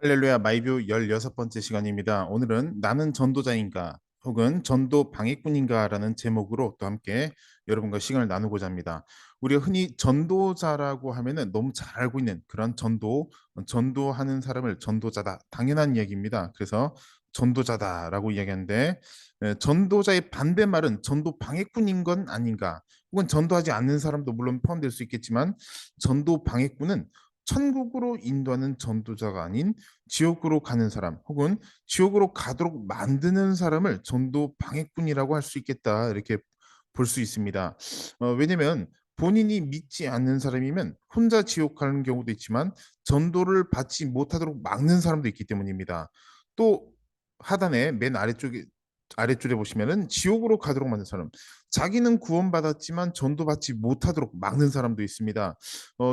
할렐루야 마이뷰 16번째 시간입니다. 오늘은 나는 전도자인가 혹은 전도 방해꾼인가라는 제목으로 또 함께 여러분과 시간을 나누고자 합니다. 우리가 흔히 전도자라고 하면은 너무 잘 알고 있는 그런 전도하는 사람을 전도자다. 당연한 이야기입니다. 그래서 전도자다라고 이야기하는데 전도자의 반대말은 전도 방해꾼인 건 아닌가? 혹은 전도하지 않는 사람도 물론 포함될 수 있겠지만 전도 방해꾼은 천국으로 인도하는 전도자가 아닌 지옥으로 가는 사람 혹은 지옥으로 가도록 만드는 사람을 전도 방해꾼이라고 할 수 있겠다 이렇게 볼 수 있습니다. 왜냐면 본인이 믿지 않는 사람이면 혼자 지옥 가는 경우도 있지만 전도를 받지 못하도록 막는 사람도 있기 때문입니다. 또 하단에 맨 아래줄에 보시면은 지옥으로 가도록 만든 사람, 자기는 구원받았지만 전도받지 못하도록 막는 사람도 있습니다.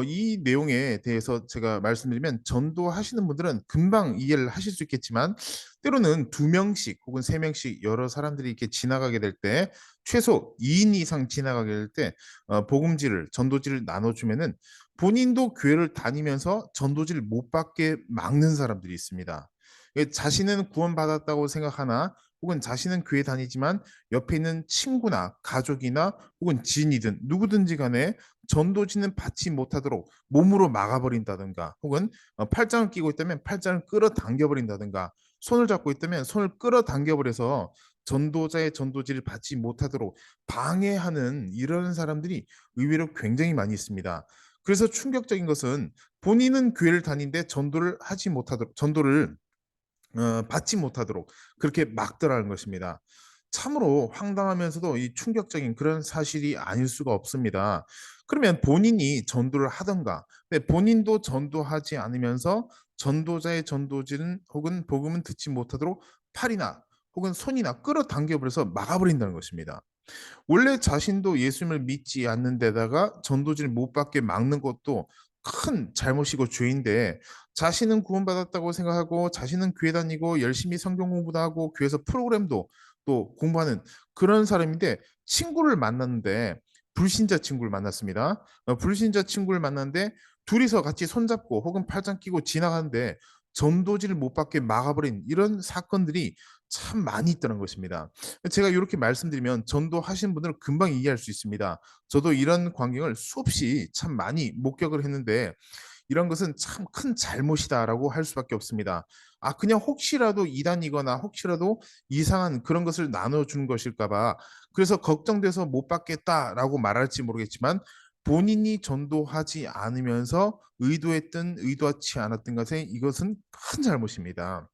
이 내용에 대해서 제가 말씀드리면 전도하시는 분들은 금방 이해를 하실 수 있겠지만 때로는 두 명씩 혹은 세 명씩 여러 사람들이 이렇게 지나가게 될 때 최소 2인 이상 지나가게 될 때 복음지를 전도지를 나눠주면은 본인도 교회를 다니면서 전도지를 못 받게 막는 사람들이 있습니다. 자신은 구원받았다고 생각하나 혹은 자신은 교회 다니지만 옆에 있는 친구나 가족이나 혹은 지인이든 누구든지 간에 전도지는 받지 못하도록 몸으로 막아버린다든가 혹은 팔짱을 끼고 있다면 팔짱을 끌어당겨 버린다든가 손을 잡고 있다면 손을 끌어당겨 버려서 전도자의 전도지를 받지 못하도록 방해하는 이런 사람들이 의외로 굉장히 많이 있습니다. 그래서 충격적인 것은 본인은 교회를 다니는데 전도를 받지 못하도록 그렇게 막더라는 것입니다. 참으로 황당하면서도 이 충격적인 그런 사실이 아닐 수가 없습니다. 그러면 본인이 전도를 하던가, 본인도 전도하지 않으면서 전도자의 전도지는 혹은 복음은 듣지 못하도록 팔이나 혹은 손이나 끌어당겨 버려서 막아버린다는 것입니다. 원래 자신도 예수님을 믿지 않는 데다가 전도지를 못 받게 막는 것도 큰 잘못이고 죄인데 자신은 구원받았다고 생각하고 자신은 교회 다니고 열심히 성경 공부도 하고 교회에서 프로그램도 또 공부하는 그런 사람인데 친구를 만났는데 불신자 친구를 만났습니다. 불신자 친구를 만났는데 둘이서 같이 손잡고 혹은 팔짱 끼고 지나가는데 전도지를 못 받게 막아버린 이런 사건들이 참 많이 있다는 것입니다. 제가 이렇게 말씀드리면 전도하신 분들은 금방 이해할 수 있습니다. 저도 이런 광경을 수없이 참 많이 목격을 했는데 이런 것은 참 큰 잘못이다라고 할 수밖에 없습니다. 그냥 혹시라도 이단이거나 혹시라도 이상한 그런 것을 나눠주는 것일까 봐 그래서 걱정돼서 못 받겠다라고 말할지 모르겠지만 본인이 전도하지 않으면서 의도했든 의도하지 않았든 것에 이것은 큰 잘못입니다.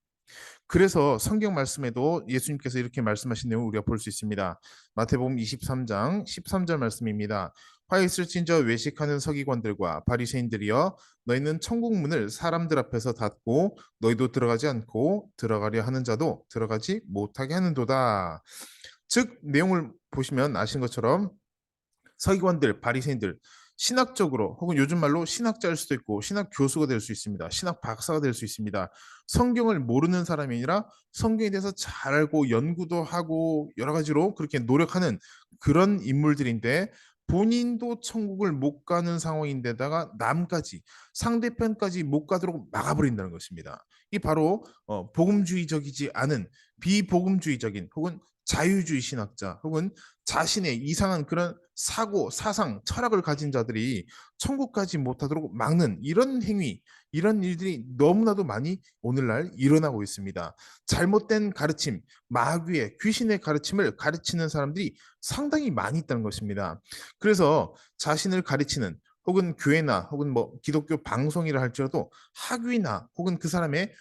그래서 성경 말씀에도 예수님께서 이렇게 말씀하신 내용을 우리가 볼 수 있습니다. 마태복음 23장 13절 말씀입니다. 화 있을진저 외식하는 서기관들과 바리새인들이여 너희는 천국 문을 사람들 앞에서 닫고 너희도 들어가지 않고 들어가려 하는 자도 들어가지 못하게 하는도다. 즉 내용을 보시면 아신 것처럼 서기관들, 바리새인들 신학적으로 혹은 요즘 말로 신학자일 수도 있고 신학 교수가 될 수 있습니다. 신학 박사가 될 수 있습니다. 성경을 모르는 사람이 아니라 성경에 대해서 잘 알고 연구도 하고 여러 가지로 그렇게 노력하는 그런 인물들인데 본인도 천국을 못 가는 상황인데다가 남까지 상대편까지 못 가도록 막아버린다는 것입니다. 이 바로 복음주의적이지 않은 비복음주의적인 혹은 자유주의 신학자 혹은 자신의 이상한 그런 사고, 사상, 철학을 가진 자들이 천국까지 못하도록 막는 이런 행위, 이런 일들이 너무나도 많이 오늘날 일어나고 있습니다. 잘못된 가르침, 마귀의 귀신의 가르침을 가르치는 사람들이 상당히 많이 있다는 것입니다. 그래서 자신을 가르치는 혹은 교회나 혹은 뭐 기독교 방송이라 할지라도 학위나 혹은 그 사람의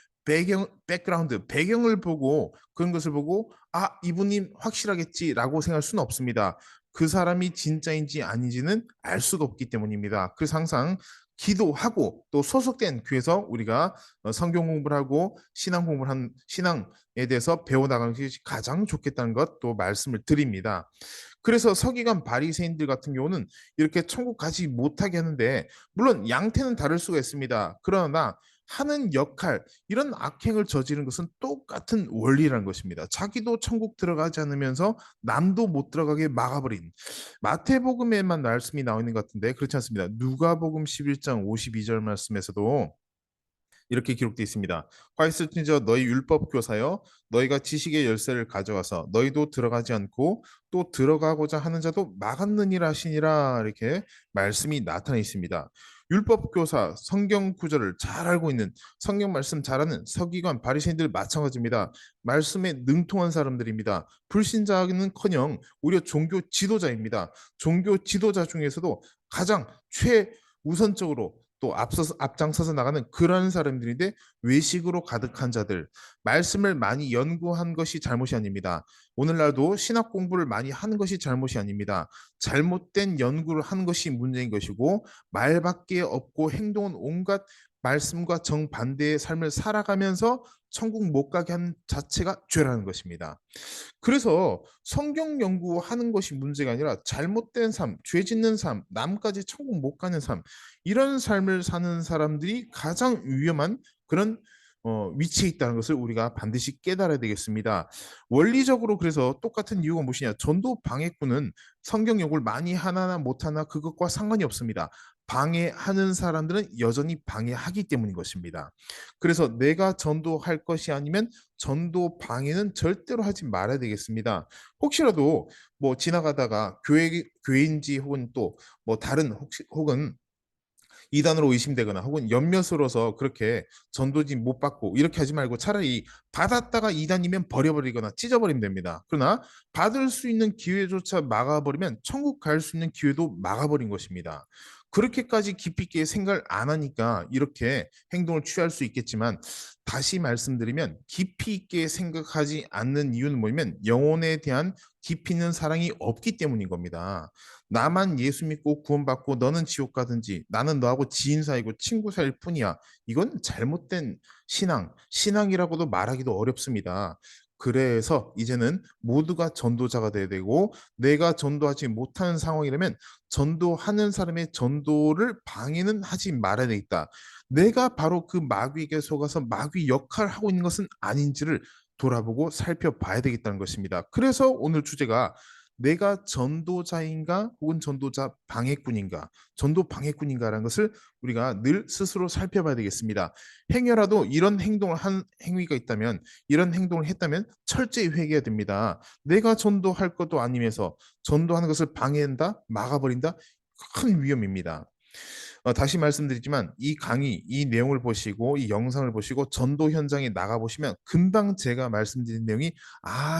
백그라운드, 배경을 보고 그런 것을 보고 이분이 확실하겠지라고 생각할 수는 없습니다. 그 사람이 진짜인지 아닌지는 알 수가 없기 때문입니다. 그래서 항상 기도하고 또 소속된 교회에서 우리가 성경 공부를 하고 신앙 공부를 한 신앙에 대해서 배워나가는 것이 가장 좋겠다는 것 또 말씀을 드립니다. 그래서 서기관 바리새인들 같은 경우는 이렇게 천국 가지 못하게 하는데 물론 양태는 다를 수가 있습니다. 그러나 하는 역할 이런 악행을 저지른 것은 똑같은 원리라는 것입니다. 자기도 천국 들어가지 않으면서 남도 못 들어가게 막아버린 마태복음에만 말씀이 나와 있는 것 같은데 그렇지 않습니다. 누가복음 11장 52절 말씀에서도 이렇게 기록되어 있습니다. 화이스티저 너희 율법 교사여 너희가 지식의 열쇠를 가져와서 너희도 들어가지 않고 또 들어가고자 하는 자도 막았느니라 하시니라 이렇게 말씀이 나타나 있습니다. 율법 교사 성경 구절을 잘 알고 있는 성경 말씀 잘하는 서기관 바리새인들 마찬가지입니다. 말씀에 능통한 사람들입니다. 불신자는커녕 오히려 종교 지도자입니다. 종교 지도자 중에서도 가장 최우선적으로 또 앞장서서 나가는 그런 사람들인데 외식으로 가득한 자들, 말씀을 많이 연구한 것이 잘못이 아닙니다. 오늘날도 신학 공부를 많이 하는 것이 잘못이 아닙니다. 잘못된 연구를 하는 것이 문제인 것이고 말밖에 없고 행동은 온갖 말씀과 정반대의 삶을 살아가면서 천국 못 가게 한 자체가 죄라는 것입니다. 그래서 성경 연구하는 것이 문제가 아니라 잘못된 삶, 죄 짓는 삶, 남까지 천국 못 가는 삶, 이런 삶을 사는 사람들이 가장 위험한 그런 위치에 있다는 것을 우리가 반드시 깨달아야 되겠습니다. 원리적으로 그래서 똑같은 이유가 무엇이냐? 전도 방해꾼은 성경 연구를 많이 하나 못하나 그것과 상관이 없습니다. 방해하는 사람들은 여전히 방해하기 때문인 것입니다. 그래서 내가 전도할 것이 아니면 전도 방해는 절대로 하지 말아야 되겠습니다. 혹시라도 뭐 지나가다가 교회인지 혹은 또 뭐 다른 혹은 이단으로 의심되거나 혹은 연몇으로서 그렇게 전도진 못 받고 이렇게 하지 말고 차라리 받았다가 이단이면 버려버리거나 찢어버리면 됩니다. 그러나 받을 수 있는 기회조차 막아버리면 천국 갈 수 있는 기회도 막아버린 것입니다. 그렇게까지 깊이 있게 생각을 안 하니까 이렇게 행동을 취할 수 있겠지만 다시 말씀드리면 깊이 있게 생각하지 않는 이유는 뭐냐면 영혼에 대한 깊이 있는 사랑이 없기 때문인 겁니다. 나만 예수 믿고 구원받고 너는 지옥 가든지 나는 너하고 지인 사이고 친구 사이일 뿐이야. 이건 잘못된 신앙이라고도 말하기도 어렵습니다. 그래서 이제는 모두가 전도자가 돼야 되고 내가 전도하지 못하는 상황이라면 전도하는 사람의 전도를 방해는 하지 말아야 되겠다. 내가 바로 그 마귀에게 속아서 마귀 역할을 하고 있는 것은 아닌지를 돌아보고 살펴봐야 되겠다는 것입니다. 그래서 오늘 주제가 내가 전도자인가 혹은 전도자 방해꾼인가, 전도 방해꾼인가라는 것을 우리가 늘 스스로 살펴봐야 되겠습니다. 행여라도 이런 행동을 한 행위가 있다면, 이런 행동을 했다면 철저히 회개해야 됩니다. 내가 전도할 것도 아니면서 전도하는 것을 방해한다, 막아버린다, 큰 위험입니다. 다시 말씀드리지만 이 강의, 이 내용을 보시고 이 영상을 보시고 전도 현장에 나가 보시면 금방 제가 말씀드린 내용이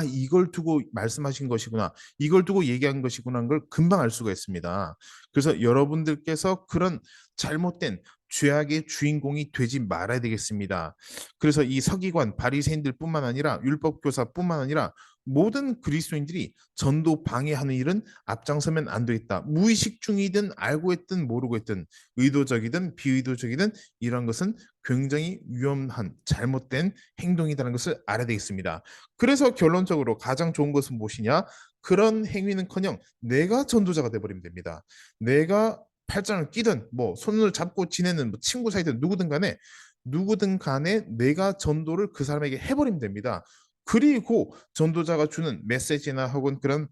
이걸 두고 말씀하신 것이구나. 이걸 두고 얘기한 것이구나 하는 걸 금방 알 수가 있습니다. 그래서 여러분들께서 그런 잘못된 죄악의 주인공이 되지 말아야 되겠습니다. 그래서 이 서기관, 바리새인들뿐만 아니라 율법 교사뿐만 아니라 모든 그리스도인들이 전도 방해하는 일은 앞장서면 안 되겠다. 무의식 중이든 알고 있든 모르고 있든 의도적이든 비의도적이든 이런 것은 굉장히 위험한 잘못된 행동이라는 것을 알아야 되겠습니다. 그래서 결론적으로 가장 좋은 것은 무엇이냐? 그런 행위는커녕 내가 전도자가 돼버리면 됩니다. 내가 팔짱을 끼든 뭐 손을 잡고 지내는 뭐 친구 사이든 누구든 간에 내가 전도를 그 사람에게 해버리면 됩니다. 그리고 전도자가 주는 메시지나 혹은 그런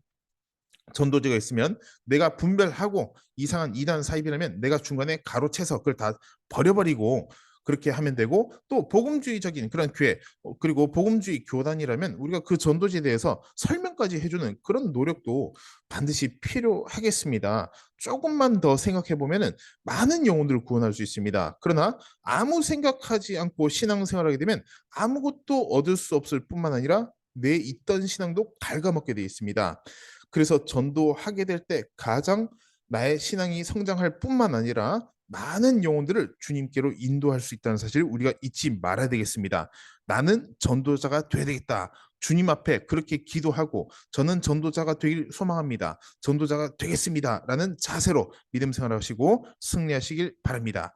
전도제가 있으면 내가 분별하고 이상한 이단 사입이라면 내가 중간에 가로채서 그걸 다 버려버리고 그렇게 하면 되고 또 복음주의적인 그런 교회 그리고 복음주의 교단이라면 우리가 그 전도제에 대해서 설명까지 해주는 그런 노력도 반드시 필요하겠습니다. 조금만 더 생각해 보면은 많은 영혼들을 구원할 수 있습니다. 그러나 아무 생각하지 않고 신앙생활하게 되면 아무것도 얻을 수 없을 뿐만 아니라 내 있던 신앙도 갉아먹게 되어 있습니다. 그래서 전도하게 될 때 가장 나의 신앙이 성장할 뿐만 아니라 많은 영혼들을 주님께로 인도할 수 있다는 사실을 우리가 잊지 말아야 되겠습니다. 나는 전도자가 되어야 되겠다. 주님 앞에 그렇게 기도하고 저는 전도자가 되길 소망합니다. 전도자가 되겠습니다. 라는 자세로 믿음 생활하시고 승리하시길 바랍니다.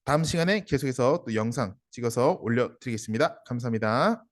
다음 시간에 계속해서 또 영상 찍어서 올려드리겠습니다. 감사합니다.